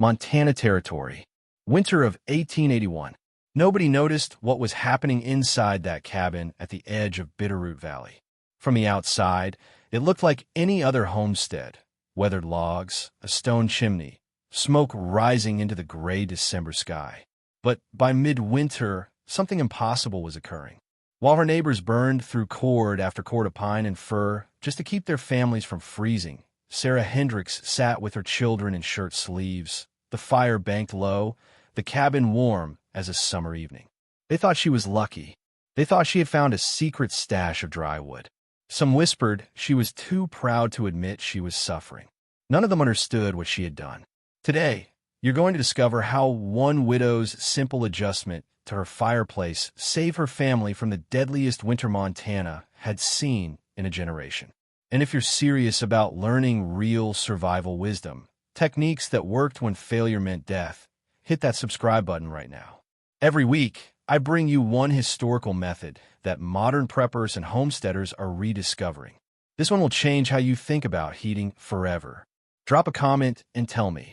Montana Territory. Winter of 1881. Nobody noticed what was happening inside that cabin at the edge of Bitterroot Valley. From the outside, it looked like any other homestead. Weathered logs, a stone chimney, smoke rising into the gray December sky. But by midwinter, something impossible was occurring. While her neighbors burned through cord after cord of pine and fir just to keep their families from freezing, Sarah Hendricks sat with her children in shirt sleeves, the fire banked low, the cabin warm as a summer evening. They thought she was lucky. They thought she had found a secret stash of dry wood. Some whispered she was too proud to admit she was suffering. None of them understood what she had done. Today, you're going to discover how one widow's simple adjustment to her fireplace saved her family from the deadliest winter Montana had seen in a generation. And if you're serious about learning real survival wisdom, techniques that worked when failure meant death, hit that subscribe button right now. Every week, I bring you one historical method that modern preppers and homesteaders are rediscovering. This one will change how you think about heating forever. Drop a comment and tell me,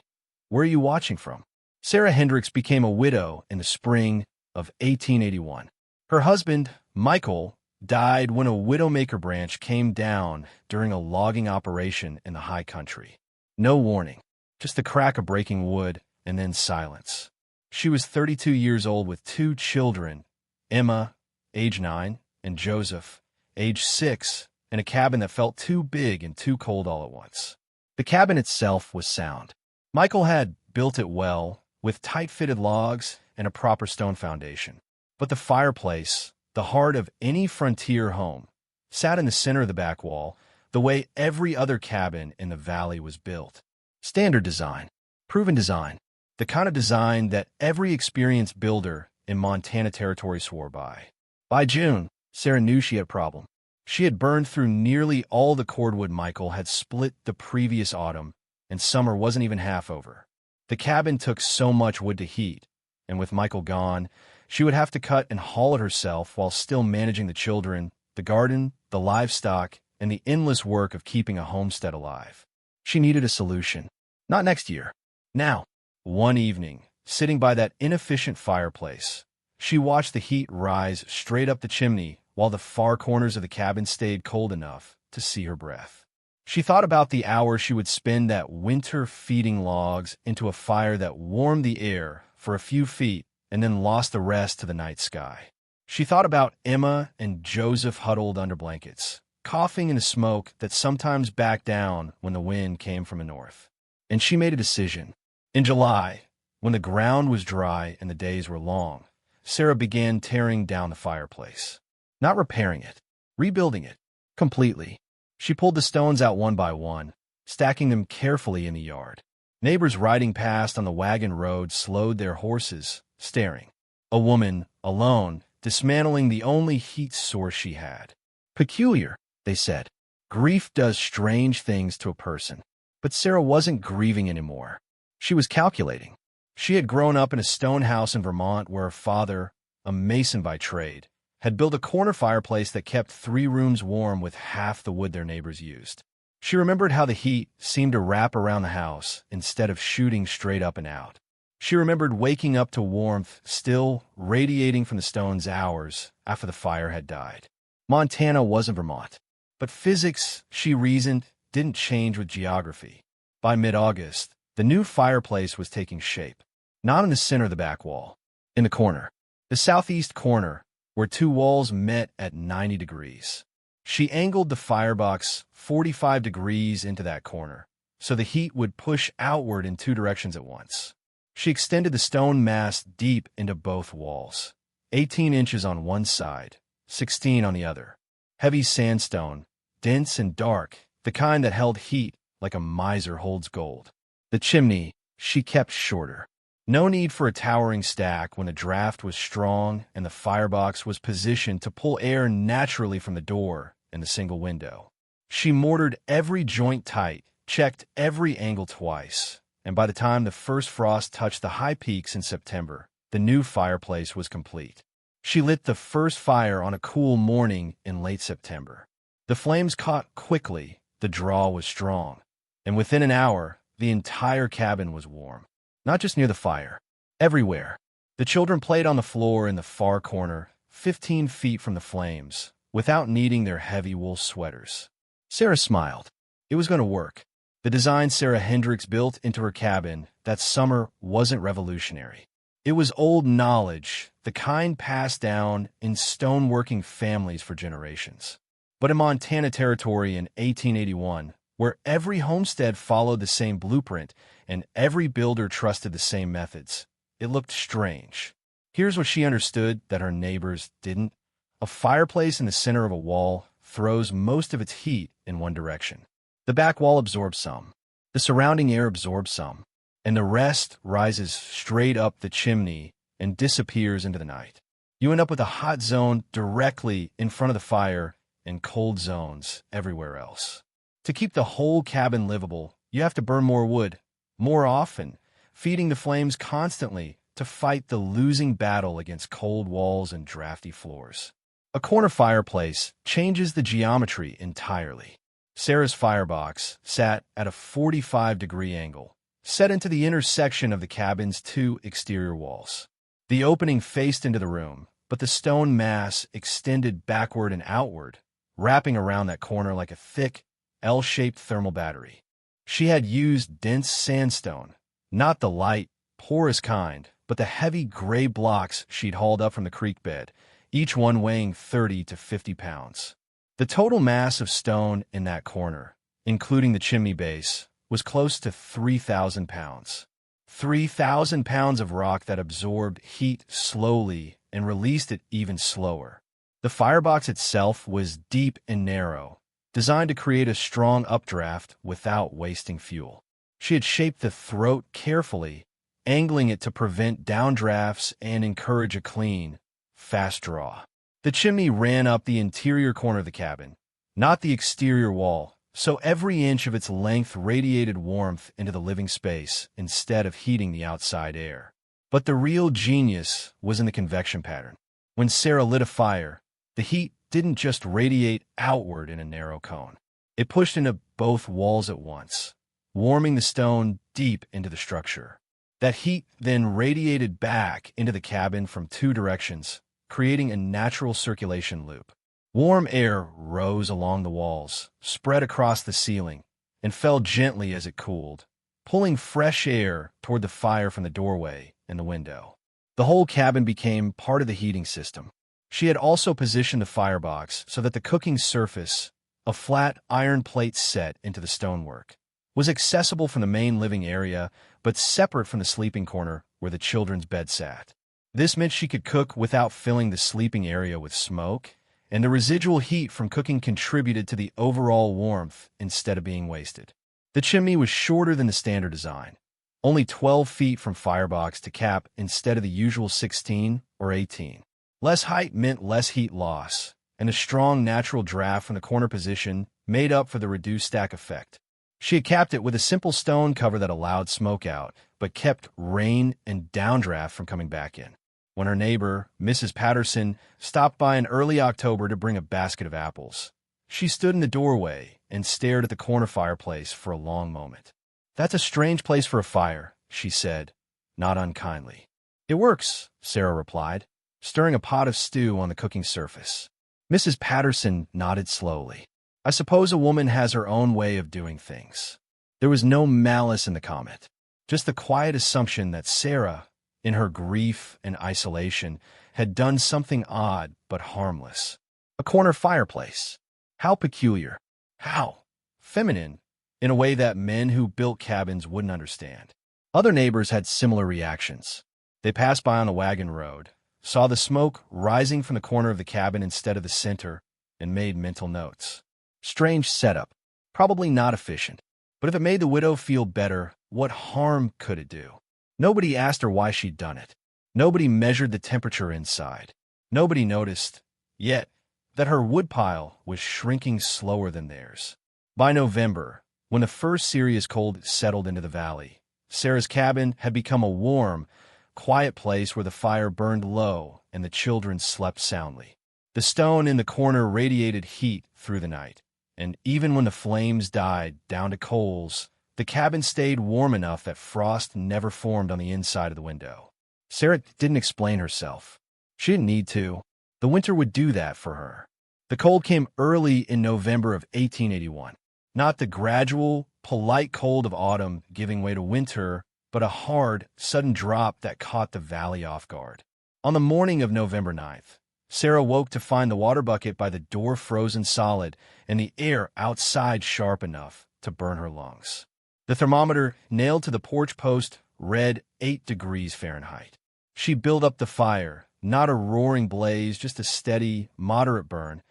where are you watching from? Sarah Hendricks became a widow in the spring of 1881. Her husband, Michael, died when a widowmaker branch came down during a logging operation in the high country. No warning, just the crack of breaking wood and then silence. She was 32 years old with two children, Emma, age 9, and Joseph, age 6, in a cabin that felt too big and too cold all at once. The cabin itself was sound. Michael had built it well, with tight-fitted logs and a proper stone foundation. But the fireplace, the heart of any frontier home, sat in the center of the back wall, the way every other cabin in the valley was built. Standard design, proven design, the kind of design that every experienced builder in Montana Territory swore by. By June, Sarah knew she had a problem. She had burned through nearly all the cordwood Michael had split the previous autumn, and summer wasn't even half over. The cabin took so much wood to heat, and with Michael gone, she would have to cut and haul it herself while still managing the children, the garden, the livestock, and the endless work of keeping a homestead alive. She needed a solution. Not next year. Now. One evening, sitting by that inefficient fireplace, she watched the heat rise straight up the chimney while the far corners of the cabin stayed cold enough to see her breath. She thought about the hours she would spend that winter feeding logs into a fire that warmed the air for a few feet and then lost the rest to the night sky. She thought about Emma and Joseph huddled under blankets, coughing in the smoke that sometimes backed down when the wind came from the north. And she made a decision. In July, when the ground was dry and the days were long, Sarah began tearing down the fireplace. Not repairing it, rebuilding it, completely. She pulled the stones out one by one, stacking them carefully in the yard. Neighbors riding past on the wagon road slowed their horses, staring. A woman, alone, dismantling the only heat source she had. Peculiar, they said. Grief does strange things to a person. But Sarah wasn't grieving anymore. She was calculating. She had grown up in a stone house in Vermont where her father, a mason by trade, had built a corner fireplace that kept 3 rooms warm with half the wood their neighbors used. She remembered how the heat seemed to wrap around the house instead of shooting straight up and out. She remembered waking up to warmth still radiating from the stones hours after the fire had died. Montana wasn't Vermont. But physics, she reasoned, didn't change with geography. By mid-August, the new fireplace was taking shape. Not in the center of the back wall. In the corner. The southeast corner, where 2 walls met at 90 degrees. She angled the firebox 45 degrees into that corner, so the heat would push outward in 2 directions at once. She extended the stone mass deep into both walls, 18 inches on one side, 16 on the other. Heavy sandstone, dense and dark, the kind that held heat like a miser holds gold. The chimney she kept shorter. No need for a towering stack when the draft was strong and the firebox was positioned to pull air naturally from the door and the single window. She mortared every joint tight, checked every angle twice, and by the time the first frost touched the high peaks in September, the new fireplace was complete. She lit the first fire on a cool morning in late September. The flames caught quickly, the draw was strong, and within an hour, the entire cabin was warm. Not just near the fire. Everywhere. The children played on the floor in the far corner, 15 feet from the flames, without needing their heavy wool sweaters. Sarah smiled. It was going to work. The design Sarah Hendricks built into her cabin that summer wasn't revolutionary. It was old knowledge, the kind passed down in stoneworking families for generations. But in Montana Territory in 1881, where every homestead followed the same blueprint and every builder trusted the same methods, it looked strange. Here's what she understood that her neighbors didn't. A fireplace in the center of a wall throws most of its heat in one direction. The back wall absorbs some. The surrounding air absorbs some. And the rest rises straight up the chimney and disappears into the night. You end up with a hot zone directly in front of the fire and cold zones everywhere else. To keep the whole cabin livable, you have to burn more wood, more often, feeding the flames constantly to fight the losing battle against cold walls and drafty floors. A corner fireplace changes the geometry entirely. Sarah's firebox sat at a 45-degree angle, set into the intersection of the cabin's two exterior walls. The opening faced into the room, but the stone mass extended backward and outward, wrapping around that corner like a thick, L-shaped thermal battery. She had used dense sandstone, not the light, porous kind, but the heavy gray blocks she'd hauled up from the creek bed, each one weighing 30 to 50 pounds. The total mass of stone in that corner, including the chimney base, was close to 3,000 pounds. 3,000 pounds of rock that absorbed heat slowly and released it even slower. The firebox itself was deep and narrow, designed to create a strong updraft without wasting fuel. She had shaped the throat carefully, angling it to prevent downdrafts and encourage a clean, fast draw. The chimney ran up the interior corner of the cabin, not the exterior wall, so every inch of its length radiated warmth into the living space instead of heating the outside air. But the real genius was in the convection pattern. When Sarah lit a fire, the heat didn't just radiate outward in a narrow cone. It pushed into both walls at once, warming the stone deep into the structure. That heat then radiated back into the cabin from two directions, creating a natural circulation loop. Warm air rose along the walls, spread across the ceiling, and fell gently as it cooled, pulling fresh air toward the fire from the doorway and the window. The whole cabin became part of the heating system. She had also positioned the firebox so that the cooking surface, a flat iron plate set into the stonework, was accessible from the main living area but separate from the sleeping corner where the children's bed sat. This meant she could cook without filling the sleeping area with smoke, and the residual heat from cooking contributed to the overall warmth instead of being wasted. The chimney was shorter than the standard design, only 12 feet from firebox to cap instead of the usual 16 or 18. Less height meant less heat loss, and a strong natural draft from the corner position made up for the reduced stack effect. She had capped it with a simple stone cover that allowed smoke out, but kept rain and downdraft from coming back in. When her neighbor, Mrs. Patterson, stopped by in early October to bring a basket of apples, she stood in the doorway and stared at the corner fireplace for a long moment. "That's a strange place for a fire," she said, not unkindly. "It works," Sarah replied, stirring a pot of stew on the cooking surface. Mrs. Patterson nodded slowly. "I suppose a woman has her own way of doing things." There was no malice in the comment, just the quiet assumption that Sarah, in her grief and isolation, had done something odd but harmless. A corner fireplace. How peculiar. How feminine, in a way that men who built cabins wouldn't understand. Other neighbors had similar reactions. They passed by on the wagon road, saw the smoke rising from the corner of the cabin instead of the center, and made mental notes. Strange setup. Probably not efficient. But if it made the widow feel better, what harm could it do? Nobody asked her why she'd done it. Nobody measured the temperature inside. Nobody noticed, yet, that her woodpile was shrinking slower than theirs. By November, when the first serious cold settled into the valley, Sarah's cabin had become a warm, quiet place where the fire burned low and the children slept soundly. The stone in the corner radiated heat through the night, and even when the flames died down to coals, The cabin stayed warm enough that frost never formed on the inside of the window. Sarah didn't explain herself. She didn't need to. The winter would do that for her. The cold came early in November of 1881. Not the gradual, polite cold of autumn giving way to winter, but a hard, sudden drop that caught the valley off guard. On the morning of November 9th, Sarah woke to find the water bucket by the door frozen solid and the air outside sharp enough to burn her lungs. The thermometer, nailed to the porch post, read 8 degrees Fahrenheit. She built up the fire, not a roaring blaze, just a steady, moderate burn,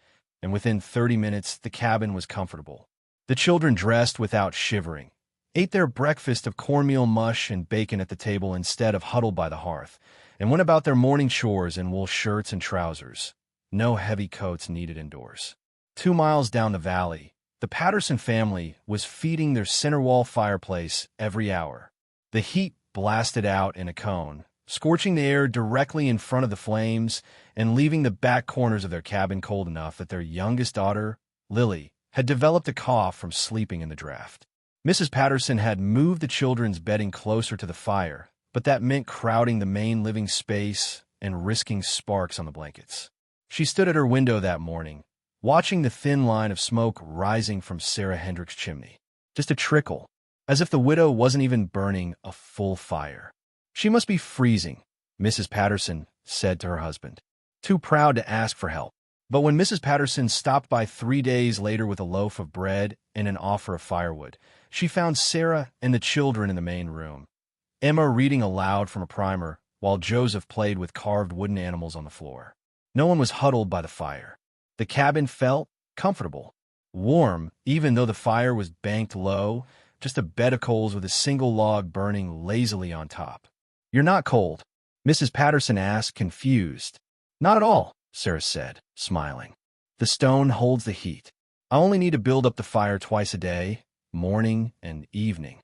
and within 30 minutes the cabin was comfortable. The children dressed without shivering, ate their breakfast of cornmeal mush and bacon at the table instead of huddled by the hearth, and went about their morning chores in wool shirts and trousers. No heavy coats needed indoors. 2 miles down the valley, the Patterson family was feeding their center wall fireplace every hour. The heat blasted out in a cone, scorching the air directly in front of the flames and leaving the back corners of their cabin cold enough that their youngest daughter, Lily, had developed a cough from sleeping in the draft. Mrs. Patterson had moved the children's bedding closer to the fire, but that meant crowding the main living space and risking sparks on the blankets. She stood at her window that morning, watching the thin line of smoke rising from Sarah Hendrick's chimney. Just a trickle, as if the widow wasn't even burning a full fire. "She must be freezing," Mrs. Patterson said to her husband, too proud to ask for help. But when Mrs. Patterson stopped by 3 days later with a loaf of bread and an offer of firewood, she found Sarah and the children in the main room, Emma reading aloud from a primer while Joseph played with carved wooden animals on the floor. No one was huddled by the fire. The cabin felt comfortable, warm, even though the fire was banked low, just a bed of coals with a single log burning lazily on top. "You're not cold?" Mrs. Patterson asked, confused. "Not at all," Sarah said, smiling. "The stone holds the heat. I only need to build up the fire twice a day, morning and evening."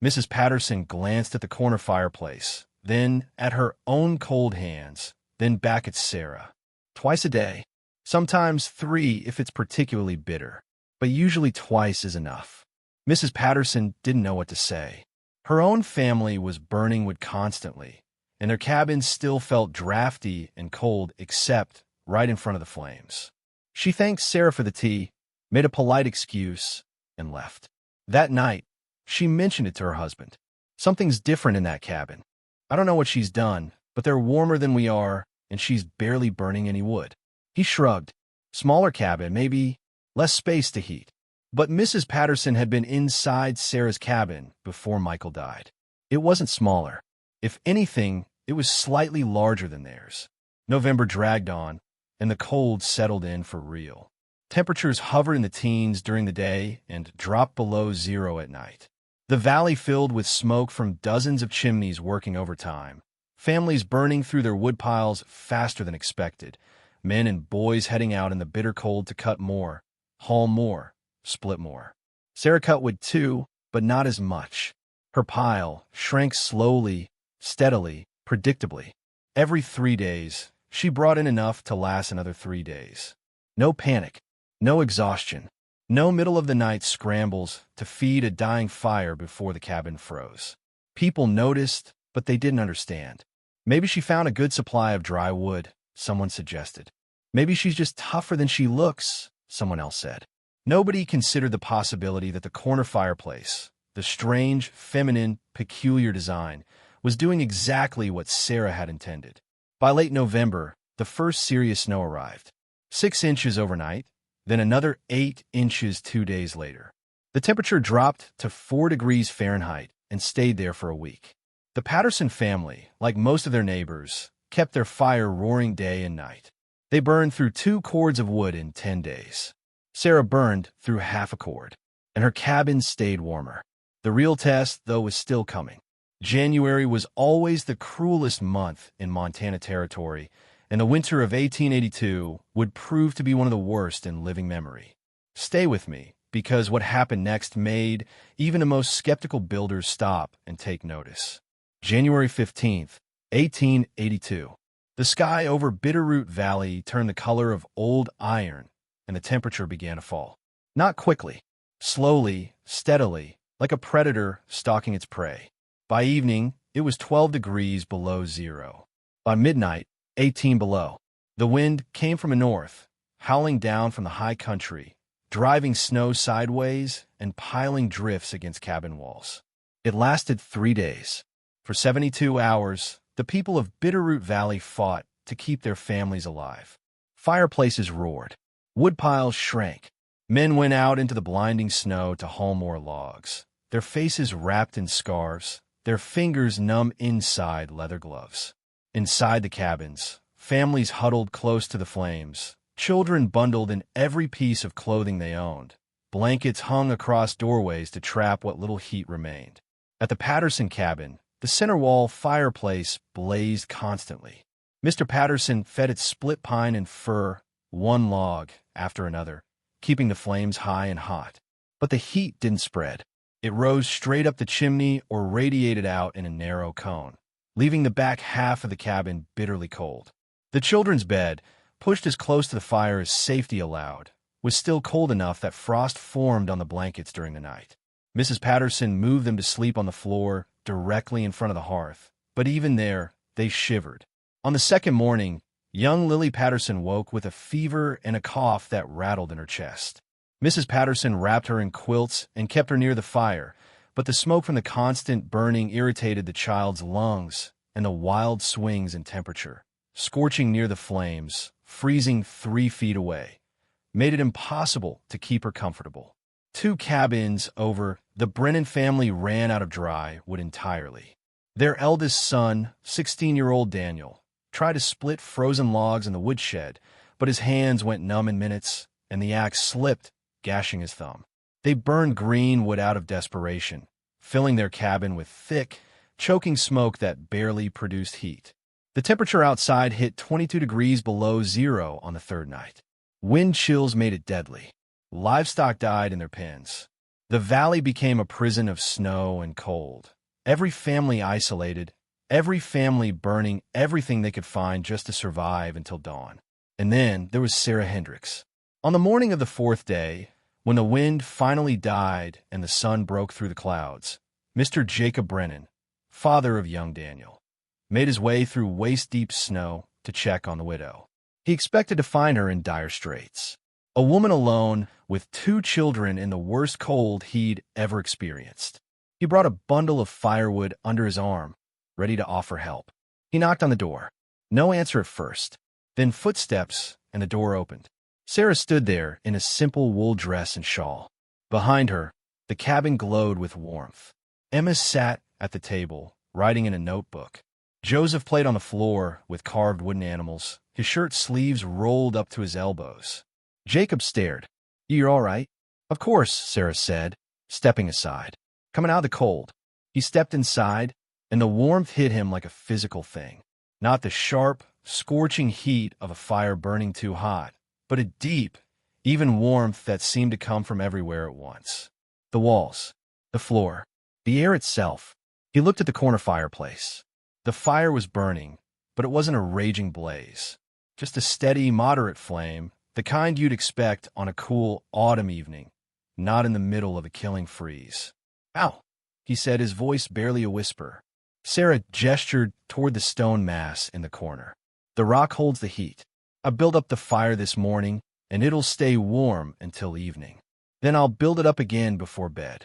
Mrs. Patterson glanced at the corner fireplace, then at her own cold hands, then back at Sarah. "Twice a day. Sometimes 3 if it's particularly bitter, but usually twice is enough." Mrs. Patterson didn't know what to say. Her own family was burning wood constantly, and their cabin still felt drafty and cold except right in front of the flames. She thanked Sarah for the tea, made a polite excuse, and left. That night, she mentioned it to her husband. "Something's different in that cabin. I don't know what she's done, but they're warmer than we are, and she's barely burning any wood." He shrugged. Smaller cabin, maybe less space to heat. But Mrs. Patterson had been inside Sarah's cabin before Michael died. It wasn't smaller. If anything, it was slightly larger than theirs. November dragged on, and the cold settled in for real. Temperatures hovered in the teens during the day and dropped below 0 at night. The valley filled with smoke from dozens of chimneys working overtime, families burning through their wood piles faster than expected, men and boys heading out in the bitter cold to cut more, haul more, split more. Sarah cut wood too, but not as much. Her pile shrank slowly, steadily, predictably. Every 3 days, she brought in enough to last another 3 days. No panic, no exhaustion, no middle-of-the-night scrambles to feed a dying fire before the cabin froze. People noticed, but they didn't understand. "Maybe she found a good supply of dry wood," someone suggested. "Maybe she's just tougher than she looks," someone else said. Nobody considered the possibility that the corner fireplace, the strange, feminine, peculiar design, was doing exactly what Sarah had intended. By late November, the first serious snow arrived. 6 inches overnight, then another 8 inches 2 days later. The temperature dropped to 4 degrees Fahrenheit and stayed there for a week. The Patterson family, like most of their neighbors, kept their fire roaring day and night. They burned through 2 cords of wood in 10 days. Sarah burned through half a cord, and her cabin stayed warmer. The real test, though, was still coming. January was always the cruelest month in Montana Territory, and the winter of 1882 would prove to be one of the worst in living memory. Stay with me, because what happened next made even the most skeptical builders stop and take notice. January 15th, 1882. The sky over Bitterroot Valley turned the color of old iron, and the temperature began to fall. Not quickly, slowly, steadily, like a predator stalking its prey. By evening, it was 12 degrees below zero. By midnight, 18 below. The wind came from the north, howling down from the high country, driving snow sideways and piling drifts against cabin walls. It lasted 3 days. For 72 hours, the people of Bitterroot Valley fought to keep their families alive. Fireplaces roared. Woodpiles shrank. Men went out into the blinding snow to haul more logs, their faces wrapped in scarves, their fingers numb inside leather gloves. Inside the cabins, families huddled close to the flames, children bundled in every piece of clothing they owned. Blankets hung across doorways to trap what little heat remained. At the Patterson cabin, the center wall fireplace blazed constantly. Mr. Patterson fed its split pine and fir, one log after another, keeping the flames high and hot. But the heat didn't spread. It rose straight up the chimney or radiated out in a narrow cone, leaving the back half of the cabin bitterly cold. The children's bed, pushed as close to the fire as safety allowed, was still cold enough that frost formed on the blankets during the night. Mrs. Patterson moved them to sleep on the floor directly in front of the hearth, but even there, they shivered. On the second morning, young Lily Patterson woke with a fever and a cough that rattled in her chest. Mrs. Patterson wrapped her in quilts and kept her near the fire, but the smoke from the constant burning irritated the child's lungs and the wild swings in temperature, scorching near the flames, freezing 3 feet away, made it impossible to keep her comfortable. 2 cabins over, the Brennan family ran out of dry wood entirely. Their eldest son, 16-year-old Daniel, tried to split frozen logs in the woodshed, but his hands went numb in minutes, and the axe slipped, gashing his thumb. They burned green wood out of desperation, filling their cabin with thick, choking smoke that barely produced heat. The temperature outside hit 22 degrees below zero on the third night. Wind chills made it deadly. Livestock died in their pens. The valley became a prison of snow and cold. Every family isolated, every family burning everything they could find just to survive until dawn. And then there was Sarah Hendricks. On the morning of the 4th day, when the wind finally died and the sun broke through the clouds, Mr. Jacob Brennan, father of young Daniel, made his way through waist-deep snow to check on the widow. He expected to find her in dire straits. A woman alone with 2 children in the worst cold he'd ever experienced. He brought a bundle of firewood under his arm, ready to offer help. He knocked on the door. No answer at first. Then footsteps, and the door opened. Sarah stood there in a simple wool dress and shawl. Behind her, the cabin glowed with warmth. Emma sat at the table, writing in a notebook. Joseph played on the floor with carved wooden animals, his shirt sleeves rolled up to his elbows. Jacob stared. "You're all right?" "Of course," Sarah said, stepping aside. "Coming out of the cold." He stepped inside, and the warmth hit him like a physical thing. Not the sharp, scorching heat of a fire burning too hot, but a deep, even warmth that seemed to come from everywhere at once. The walls, the floor, the air itself. He looked at the corner fireplace. The fire was burning, but it wasn't a raging blaze. Just a steady, moderate flame, the kind you'd expect on a cool autumn evening, not in the middle of a killing freeze. "Ow," he said, his voice barely a whisper. Sarah gestured toward the stone mass in the corner. "The rock holds the heat. I built up the fire this morning, and it'll stay warm until evening. Then I'll build it up again before bed."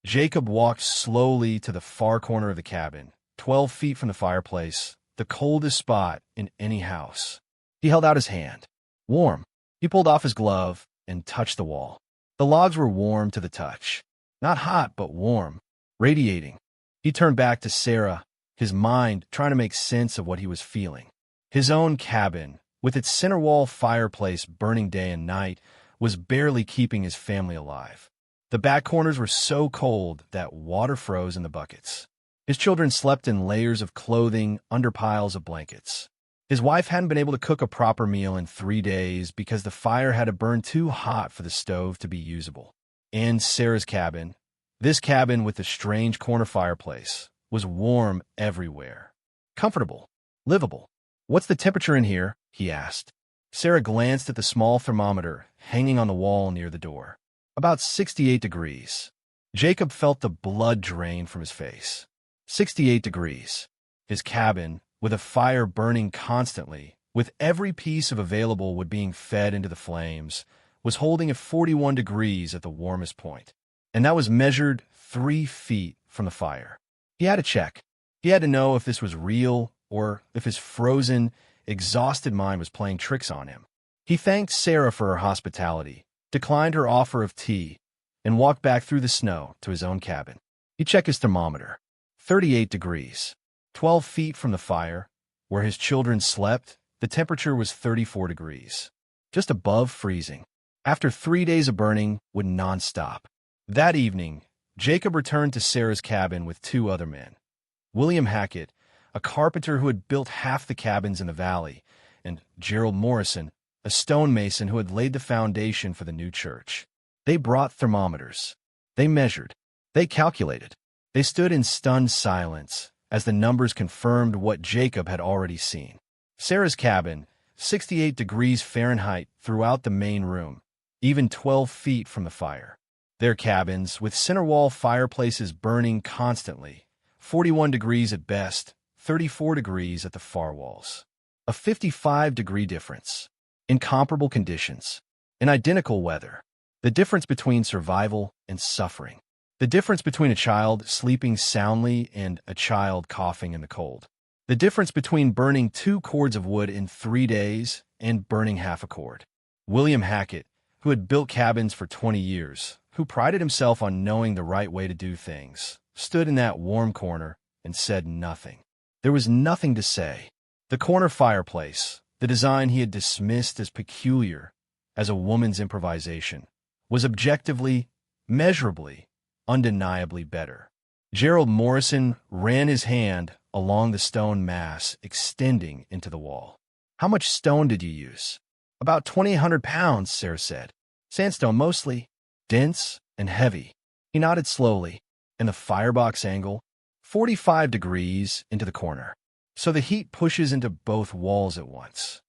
Jacob walked slowly to the far corner of the cabin, 12 feet from the fireplace, the coldest spot in any house. He held out his hand. Warm. He pulled off his glove and touched the wall. The logs were warm to the touch. Not hot, but warm, radiating. He turned back to Sarah, his mind trying to make sense of what he was feeling. His own cabin, with its center wall fireplace burning day and night, was barely keeping his family alive. The back corners were so cold that water froze in the buckets. His children slept in layers of clothing under piles of blankets. His wife hadn't been able to cook a proper meal in 3 days because the fire had to burn too hot for the stove to be usable. And Sarah's cabin, this cabin with the strange corner fireplace, was warm everywhere. Comfortable. Livable. "What's the temperature in here?" he asked. Sarah glanced at the small thermometer hanging on the wall near the door. "About 68 degrees. Jacob felt the blood drain from his face. 68 degrees. His cabin, with a fire burning constantly, with every piece of available wood being fed into the flames, was holding at 41 degrees at the warmest point. And that was measured 3 feet from the fire. He had to check. He had to know if this was real or if his frozen, exhausted mind was playing tricks on him. He thanked Sarah for her hospitality, declined her offer of tea, and walked back through the snow to his own cabin. He checked his thermometer. 38 degrees. 12 feet from the fire, where his children slept, the temperature was 34 degrees. Just above freezing. After 3 days of burning would non-stop. That evening, Jacob returned to Sarah's cabin with 2 other men. William Hackett, a carpenter who had built half the cabins in the valley, and Gerald Morrison, a stonemason who had laid the foundation for the new church. They brought thermometers. They measured. They calculated. They stood in stunned silence as the numbers confirmed what Jacob had already seen. Sarah's cabin, 68 degrees Fahrenheit throughout the main room, even 12 feet from the fire. Their cabins, with center wall fireplaces burning constantly, 41 degrees at best, 34 degrees at the far walls. A 55-degree difference. Incomparable conditions. In identical weather. The difference between survival and suffering. The difference between a child sleeping soundly and a child coughing in the cold. The difference between burning 2 cords of wood in 3 days and burning half a cord. William Hackett, who had built cabins for 20 years, who prided himself on knowing the right way to do things, stood in that warm corner and said nothing. There was nothing to say. The corner fireplace, the design he had dismissed as peculiar, as a woman's improvisation, was objectively, measurably, undeniably better. Gerald Morrison ran his hand along the stone mass extending into the wall. "How much stone did you use?" "About 2,800 pounds, Sarah said. "Sandstone mostly. Dense and heavy." He nodded slowly. "And the firebox angle?" 45 degrees into the corner. "So the heat pushes into both walls at once."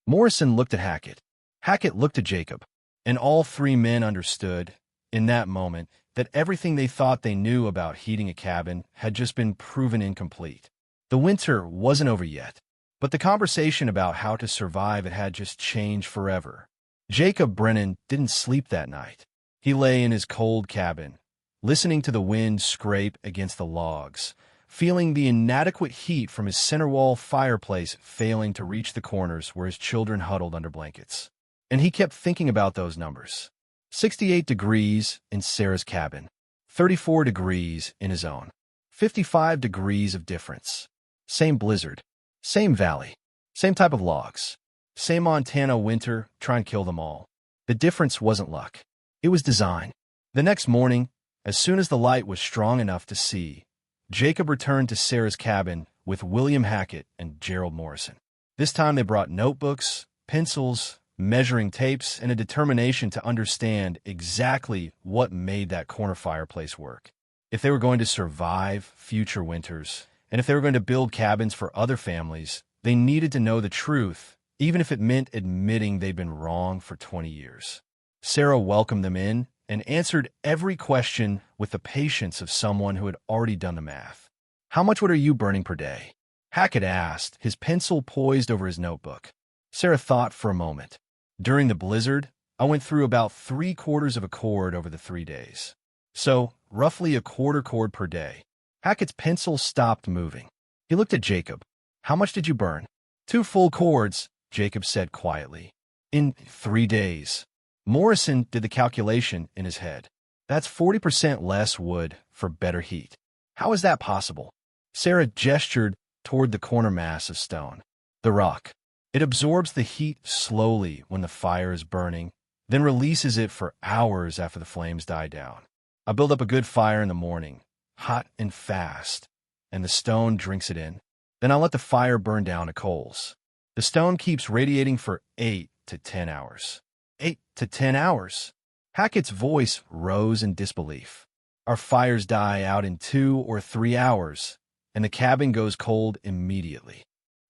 Morrison looked at Hackett. Hackett looked at Jacob. And all 3 men understood, in that moment, that everything they thought they knew about heating a cabin had just been proven incomplete. The winter wasn't over yet, but the conversation about how to survive it had just changed forever. Jacob Brennan didn't sleep that night. He lay in his cold cabin, listening to the wind scrape against the logs, feeling the inadequate heat from his center wall fireplace failing to reach the corners where his children huddled under blankets. And he kept thinking about those numbers. 68 degrees in Sarah's cabin, 34 degrees in his own. 55 degrees of difference. Same blizzard, same valley, same type of logs, same Montana winter, try and kill them all. The difference wasn't luck. It was design. The next morning, as soon as the light was strong enough to see, Jacob returned to Sarah's cabin with William Hackett and Gerald Morrison. This time they brought notebooks, pencils, measuring tapes, and a determination to understand exactly what made that corner fireplace work. If they were going to survive future winters, and if they were going to build cabins for other families, they needed to know the truth, even if it meant admitting they'd been wrong for 20 years. Sarah welcomed them in and answered every question with the patience of someone who had already done the math. "How much wood are you burning per day?" Hackett asked, his pencil poised over his notebook. Sarah thought for a moment. "During the blizzard, I went through about 3/4 of a cord over the 3 days. So, roughly a quarter cord per day." Hackett's pencil stopped moving. He looked at Jacob. "How much did you burn?" 2 full cords, Jacob said quietly. "In 3 days." Morrison did the calculation in his head. "That's 40% less wood for better heat. How is that possible?" Sarah gestured toward the corner mass of stone. "The rock. It absorbs the heat slowly when the fire is burning, then releases it for hours after the flames die down. I build up a good fire in the morning, hot and fast, and the stone drinks it in. Then I let the fire burn down to coals. The stone keeps radiating for 8 to 10 hours. 8 to 10 hours. Hackett's voice rose in disbelief. "Our fires die out in 2 or 3 hours, and the cabin goes cold immediately."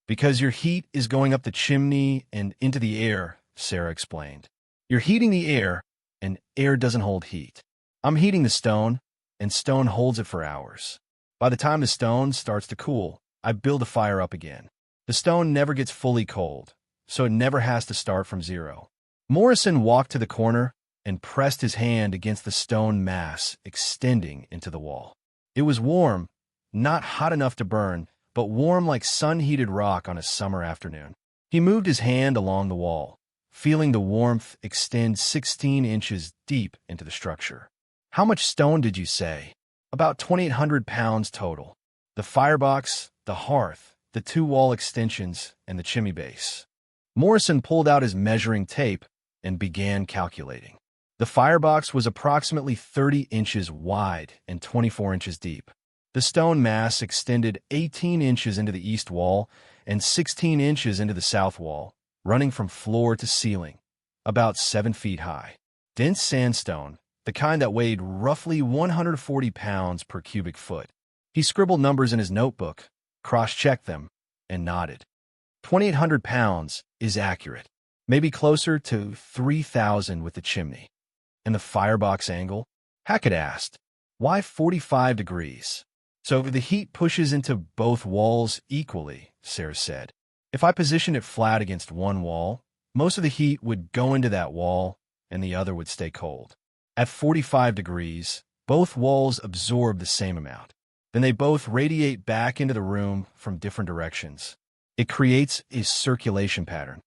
"Because your heat is going up the chimney and into the air," Sarah explained. "You're heating the air, and air doesn't hold heat. I'm heating the stone, and stone holds it for hours. By the time the stone starts to cool, I build the fire up again. The stone never gets fully cold, so it never has to start from zero. Morrison walked to the corner and pressed his hand against the stone mass extending into the wall. It was warm, not hot enough to burn, but warm like sun-heated rock on a summer afternoon. He moved his hand along the wall, feeling the warmth extend 16 inches deep into the structure. "How much stone did you say?" "About 2,800 pounds total. The firebox, the hearth, the two wall extensions, and the chimney base." Morrison pulled out his measuring tape and began calculating. The firebox was approximately 30 inches wide and 24 inches deep. The stone mass extended 18 inches into the east wall and 16 inches into the south wall, running from floor to ceiling, about 7 feet high. Dense sandstone, the kind that weighed roughly 140 pounds per cubic foot. He scribbled numbers in his notebook, cross-checked them, and nodded. 2,800 pounds is accurate, maybe closer to 3,000 with the chimney. "And the firebox angle?" Hackett asked. "Why 45 degrees? "So the heat pushes into both walls equally," Sarah said. "If I positioned it flat against one wall, most of the heat would go into that wall and the other would stay cold. At 45 degrees, both walls absorb the same amount. Then they both radiate back into the room from different directions. It creates a circulation pattern."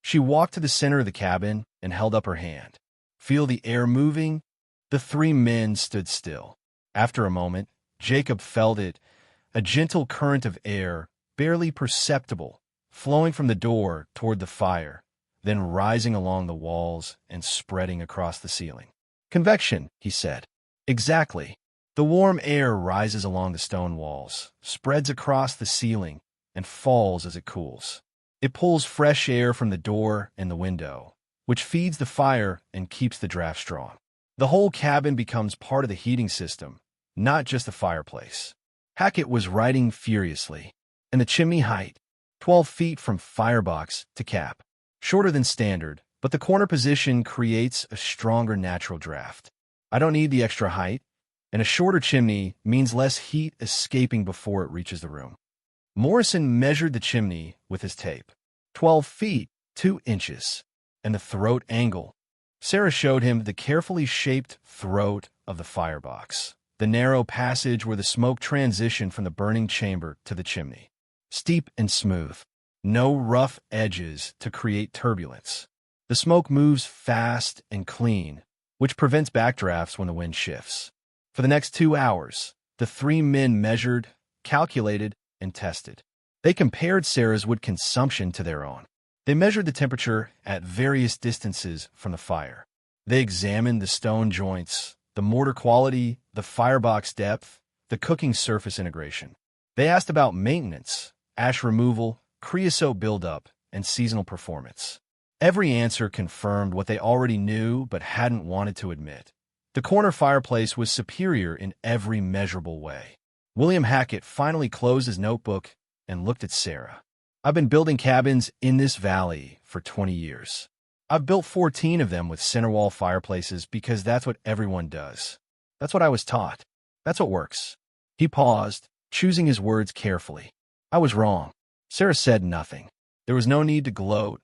She walked to the center of the cabin and held up her hand. "Feel the air moving?" The three men stood still. After a moment, Jacob felt it, a gentle current of air, barely perceptible, flowing from the door toward the fire, then rising along the walls and spreading across the ceiling. "Convection," he said. "Exactly. The warm air rises along the stone walls, spreads across the ceiling, and falls as it cools. It pulls fresh air from the door and the window, which feeds the fire and keeps the draft strong. The whole cabin becomes part of the heating system, not just the fireplace." Hackett was writing furiously. "And the chimney height, 12 feet from firebox to cap. Shorter than standard, but the corner position creates a stronger natural draft. I don't need the extra height, and a shorter chimney means less heat escaping before it reaches the room." Morrison measured the chimney with his tape. 12 feet, 2 inches. "And the throat angle?" Sarah showed him the carefully shaped throat of the firebox, the narrow passage where the smoke transitioned from the burning chamber to the chimney. Steep and smooth. No rough edges to create turbulence. The smoke moves fast and clean, which prevents backdrafts when the wind shifts. For the next 2 hours, the three men measured, calculated, and tested. They compared Sarah's wood consumption to their own. They measured the temperature at various distances from the fire. They examined the stone joints, the mortar quality, the firebox depth, the cooking surface integration. They asked about maintenance, ash removal, creosote buildup, and seasonal performance. Every answer confirmed what they already knew but hadn't wanted to admit. The corner fireplace was superior in every measurable way. William Hackett finally closed his notebook and looked at Sarah. "I've been building cabins in this valley for 20 years. I've built 14 of them with center wall fireplaces because that's what everyone does. That's what I was taught. That's what works." He paused, choosing his words carefully. "I was wrong." Sarah said nothing. There was no need to gloat,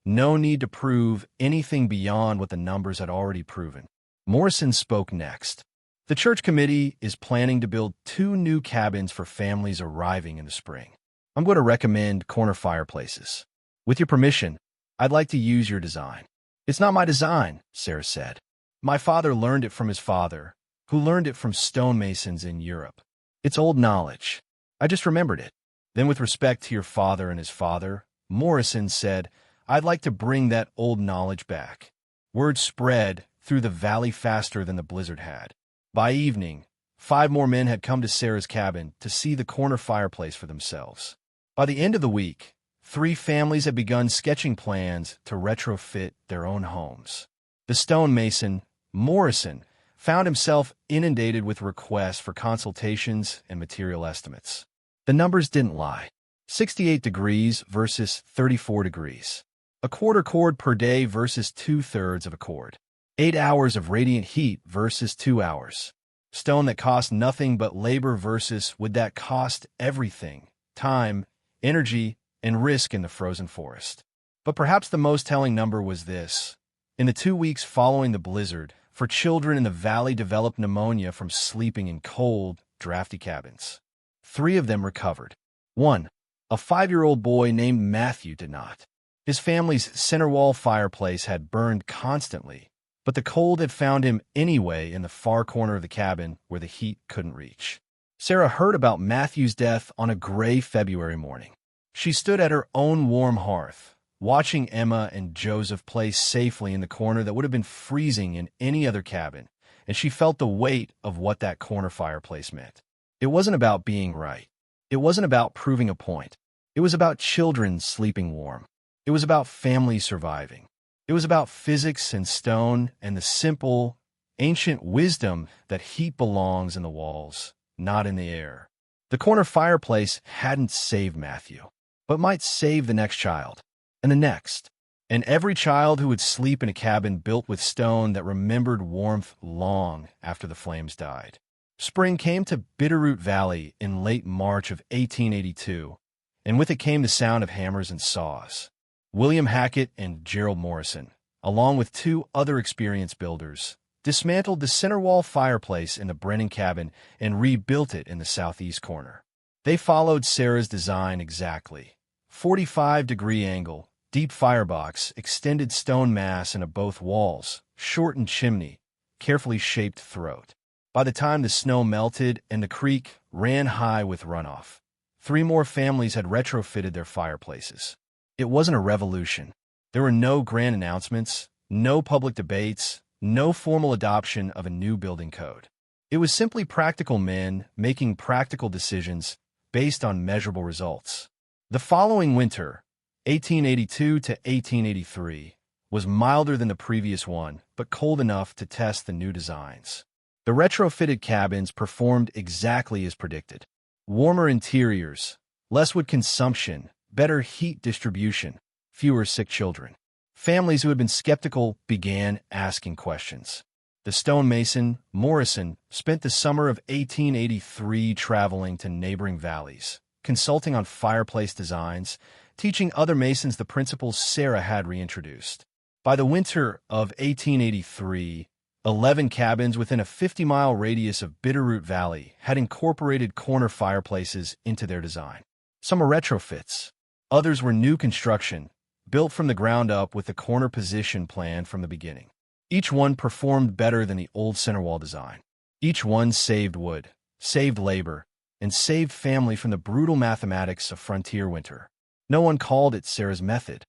no need to prove anything beyond what the numbers had already proven. Morrison spoke next. "The church committee is planning to build 2 new cabins for families arriving in the spring. I'm going to recommend corner fireplaces. With your permission, I'd like to use your design." "It's not my design," Sarah said. "My father learned it from his father, who learned it from stonemasons in Europe. It's old knowledge. I just remembered it." Then, with respect to your father and his father, Morrison said, "I'd like to bring that old knowledge back." Word spread through the valley faster than the blizzard had. By evening, 5 more men had come to Sarah's cabin to see the corner fireplace for themselves. By the end of the week, 3 families had begun sketching plans to retrofit their own homes. The stonemason, Morrison, found himself inundated with requests for consultations and material estimates. The numbers didn't lie. 68 degrees versus 34 degrees. A quarter cord per day versus 2/3 of a cord. 8 hours of radiant heat versus 2 hours. Stone that cost nothing but labor versus would that cost everything, time, energy, and risk in the frozen forest. But perhaps the most telling number was this. In the 2 weeks following the blizzard, for children in the valley developed pneumonia from sleeping in cold, drafty cabins. 3 of them recovered. 1. A 5-year-old boy named Matthew did not. His family's center wall fireplace had burned constantly, but the cold had found him anyway in the far corner of the cabin where the heat couldn't reach. Sarah heard about Matthew's death on a gray February morning. She stood at her own warm hearth, watching Emma and Joseph play safely in the corner that would have been freezing in any other cabin, and she felt the weight of what that corner fireplace meant. It wasn't about being right. It wasn't about proving a point. It was about children sleeping warm. It was about families surviving. It was about physics and stone and the simple, ancient wisdom that heat belongs in the walls, not in the air. The corner fireplace hadn't saved Matthew, but might save the next child, and the next, and every child who would sleep in a cabin built with stone that remembered warmth long after the flames died. Spring came to Bitterroot Valley in late March of 1882, and with it came the sound of hammers and saws. William Hackett and Gerald Morrison, along with 2 other experienced builders, dismantled the center wall fireplace in the Brennan cabin and rebuilt it in the southeast corner. They followed Sarah's design exactly. 45-degree angle, deep firebox, extended stone mass into both walls, shortened chimney, carefully shaped throat. By the time the snow melted and the creek ran high with runoff, 3 more families had retrofitted their fireplaces. It wasn't a revolution. There were no grand announcements, no public debates, no formal adoption of a new building code. It was simply practical men making practical decisions based on measurable results. The following winter, 1882 to 1883, was milder than the previous one, but cold enough to test the new designs. The retrofitted cabins performed exactly as predicted. Warmer interiors, less wood consumption, better heat distribution, fewer sick children. Families who had been skeptical began asking questions. The stonemason, Morrison, spent the summer of 1883 traveling to neighboring valleys, consulting on fireplace designs, teaching other masons the principles Sarah had reintroduced. By the winter of 1883, 11 cabins within a 50-mile radius of Bitterroot Valley had incorporated corner fireplaces into their design. Some were retrofits. Others were new construction, built from the ground up with the corner position plan from the beginning. Each one performed better than the old center wall design. Each one saved wood, saved labor, and saved family from the brutal mathematics of frontier winter. No one called it Sarah's method.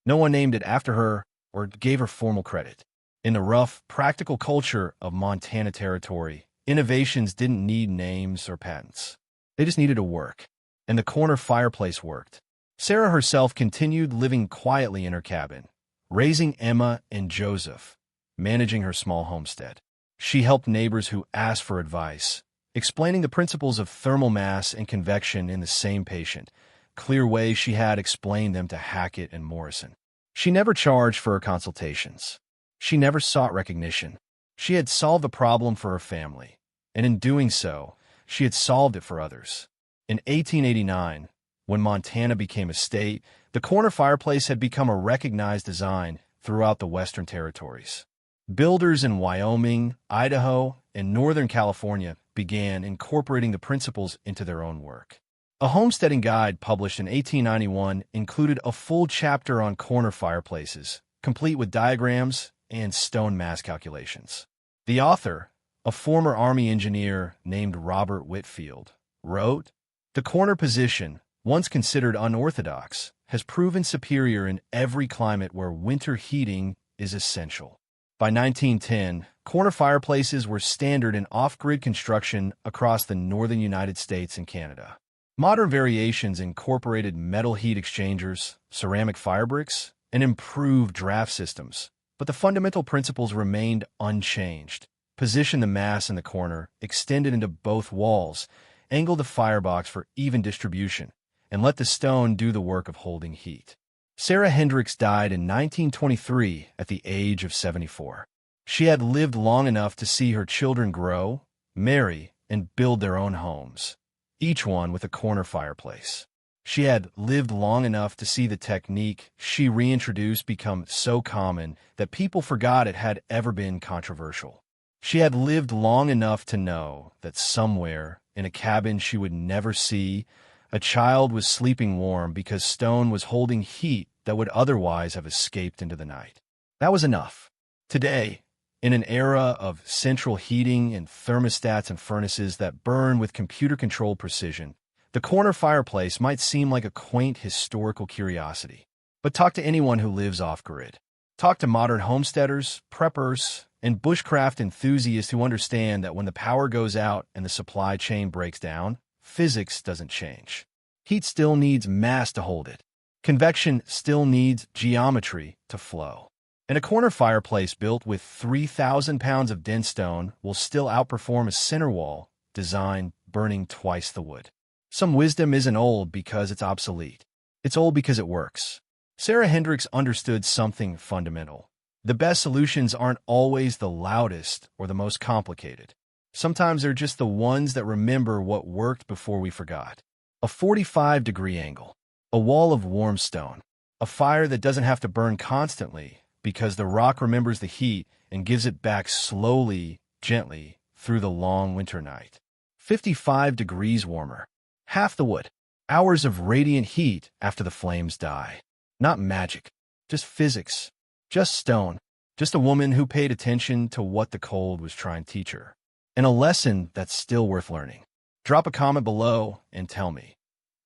No one named it after her or gave her formal credit. In the rough, practical culture of Montana Territory, innovations didn't need names or patents. They just needed to work. And the corner fireplace worked. Sarah herself continued living quietly in her cabin, raising Emma and Joseph, managing her small homestead. She helped neighbors who asked for advice, explaining the principles of thermal mass and convection in the same patient, clear way she had explained them to Hackett and Morrison. She never charged for her consultations. She never sought recognition. She had solved the problem for her family, and in doing so, she had solved it for others. In 1889, when Montana became a state, the corner fireplace had become a recognized design throughout the Western Territories. Builders in Wyoming, Idaho, and Northern California began incorporating the principles into their own work. A homesteading guide published in 1891 included a full chapter on corner fireplaces, complete with diagrams and stone mass calculations. The author, a former Army engineer named Robert Whitfield, wrote, "The corner position, once considered unorthodox, has proven superior in every climate where winter heating is essential." By 1910, corner fireplaces were standard in off-grid construction across the northern United States and Canada. Modern variations incorporated metal heat exchangers, ceramic firebricks, and improved draft systems, but the fundamental principles remained unchanged. Position the mass in the corner, extend it into both walls, angle the firebox for even distribution, and let the stone do the work of holding heat. Sarah Hendricks died in 1923 at the age of 74. She had lived long enough to see her children grow, marry, and build their own homes, each one with a corner fireplace. She had lived long enough to see the technique she reintroduced become so common that people forgot it had ever been controversial. She had lived long enough to know that somewhere, in a cabin she would never see, a child was sleeping warm because stone was holding heat that would otherwise have escaped into the night. That was enough. Today, in an era of central heating and thermostats and furnaces that burn with computer-controlled precision, the corner fireplace might seem like a quaint historical curiosity. But talk to anyone who lives off-grid. Talk to modern homesteaders, preppers, and bushcraft enthusiasts who understand that when the power goes out and the supply chain breaks down, physics doesn't change. Heat still needs mass to hold it. Convection still needs geometry to flow. And a corner fireplace built with 3,000 pounds of dense stone will still outperform a center wall designed burning twice the wood. Some wisdom isn't old because it's obsolete. It's old because it works. Sarah Hendricks understood something fundamental. The best solutions aren't always the loudest or the most complicated. Sometimes they're just the ones that remember what worked before we forgot. A 45-degree angle, a wall of warm stone, a fire that doesn't have to burn constantly because the rock remembers the heat and gives it back slowly, gently, through the long winter night. 55 degrees warmer, half the wood, hours of radiant heat after the flames die. Not magic, just physics, just stone, just a woman who paid attention to what the cold was trying to teach her. And a lesson that's still worth learning. Drop a comment below and tell me,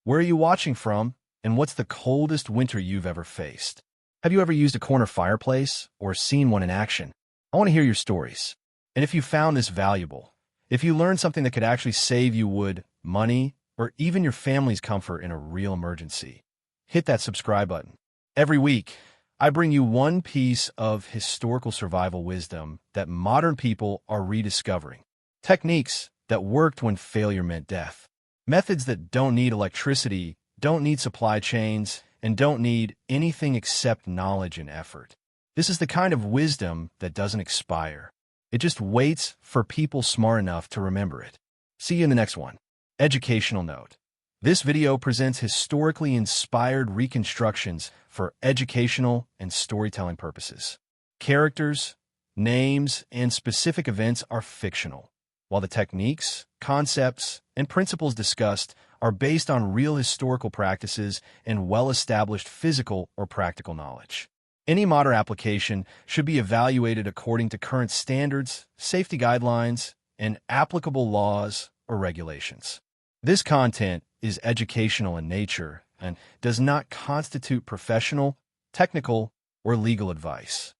where are you watching from and what's the coldest winter you've ever faced? Have you ever used a corner fireplace or seen one in action? I want to hear your stories. And if you found this valuable, if you learned something that could actually save you wood, money, or even your family's comfort in a real emergency, hit that subscribe button. Every week, I bring you one piece of historical survival wisdom that modern people are rediscovering. Techniques that worked when failure meant death. Methods that don't need electricity, don't need supply chains, and don't need anything except knowledge and effort. This is the kind of wisdom that doesn't expire. It just waits for people smart enough to remember it. See you in the next one. Educational note. This video presents historically inspired reconstructions for educational and storytelling purposes. Characters, names, and specific events are fictional, while the techniques, concepts, and principles discussed are based on real historical practices and well-established physical or practical knowledge. Any modern application should be evaluated according to current standards, safety guidelines, and applicable laws or regulations. This content is educational in nature and does not constitute professional, technical, or legal advice.